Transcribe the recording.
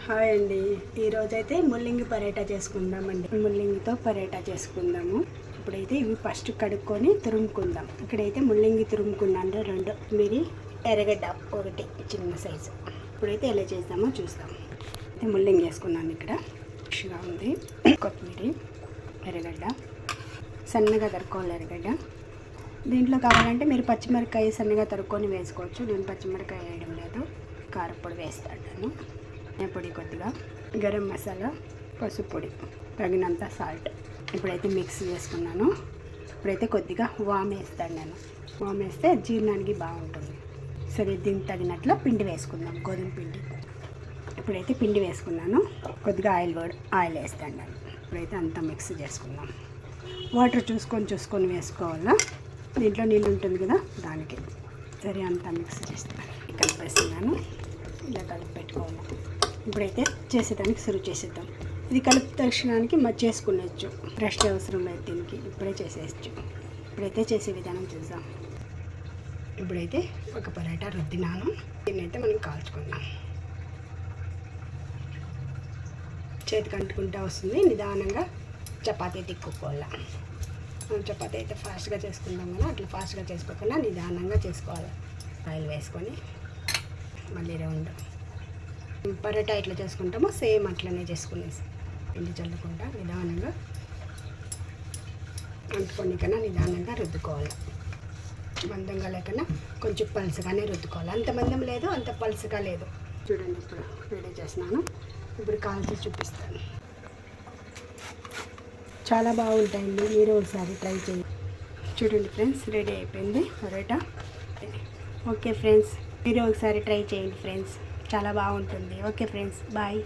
Hi అండి. ఈరోజైతే ముల్లింగి పరోటా చేసుకుందామండి. ముల్లింగితో పరోటా చేసుకుందాము. ఇప్పుడైతే ఇవి ఫస్ట్ కడుక్కొని తురుముకుందాం. ఇక్కడైతే ముల్లింగి తురుముకున్నాను 2, మిరి ఎర్రగడ్డ 1 చిన్న సైజు. ఇప్పుడైతే ఎలా చేద్దామో చూస్తాం. అయితే ముల్లింగి వేసుకున్నాను, ఇక్కడ ఫ్రెష్గా ఉంది. కొత్తిమీర, ఎర్రగడ్డ సన్నగా తరుక్కోవాలి. ఎర్రగడ్డ దీంట్లో కావాలంటే మీరు పచ్చిమిరకాయ సన్నగా తరుక్కొని వేసుకోవచ్చు. నేను పచ్చిమిరకాయ వేయడం లేదు, కారపొడి వేస్తాను. పొడి కొద్దిగా గరం మసాలా, పసుపు పొడి, తగినంత సాల్ట్. ఇప్పుడైతే మిక్స్ చేసుకున్నాను. ఇప్పుడైతే కొద్దిగా వామ్ వేస్తాను నేను. వామ్ వేస్తే జీర్ణానికి బాగుంటుంది. సరే, దీనికి తగినట్లు పిండి వేసుకుందాం, గోధుమ పిండి. ఇప్పుడైతే పిండి వేసుకున్నాను. కొద్దిగా ఆయిల్ వేస్తాను నేను. ఇప్పుడైతే అంతా మిక్స్ చేసుకుందాం. వాటర్ చూసుకొని వేసుకోవాలా. దీంట్లో నీళ్ళు ఉంటుంది కదా, దానికి. సరే, అంతా మిక్స్ చేస్తాను. కలిపేస్తున్నాను. ఇలా కలిపి పెట్టుకోవాలి. ఇప్పుడైతే చేసేదానికి సురువు చేసేద్దాం. ఇది కలుపు తక్షణానికి చేసుకునేచ్చు. రెస్ట్ అవసరం లేదు దీనికి, ఇప్పుడే చేసేయచ్చు. ఇప్పుడైతే చేసే విధానం చూద్దాం. ఇప్పుడైతే ఒక పరోటా రుద్దినాను. దీన్నైతే మనం కాల్చుకుందాం. చేతికి అంటుకుంటూ వస్తుంది. నిదానంగా చపాతీ తిక్కుకోవాలి. మనం చపాతీ అయితే ఫాస్ట్గా చేసుకుందాం కదా, అట్లా ఫాస్ట్గా చేసుకోకుండా నిదానంగా చేసుకోవాలి. ఆయిల్ వేసుకొని మళ్ళీ రౌండ్ పరోటా ఎట్లా చేసుకుంటామో సేమ్ అట్లనే చేసుకునేసి పిండి చల్లుకుంటా నిదానంగా అంటుకొని కన్నా నిదానంగా రుద్దుకోవాలి. మందంగా లేకన్నా కొంచెం పలుసగానే రుద్దుకోవాలి. అంత మందం లేదు, అంత పలుసగా లేదు. చూడండి, ఇప్పుడు రెడీ చేస్తున్నాను. ఇప్పుడు కాల్చి చూపిస్తాను. చాలా బాగుంటాయండి, మీరు ఒకసారి ట్రై చేయండి. చూడండి ఫ్రెండ్స్, రెడీ అయిపోయింది పరోటా. ఓకే ఫ్రెండ్స్, మీరు ఒకసారి ట్రై చేయండి ఫ్రెండ్స్, చాలా బాగుంటుంది. Okay friends, bye.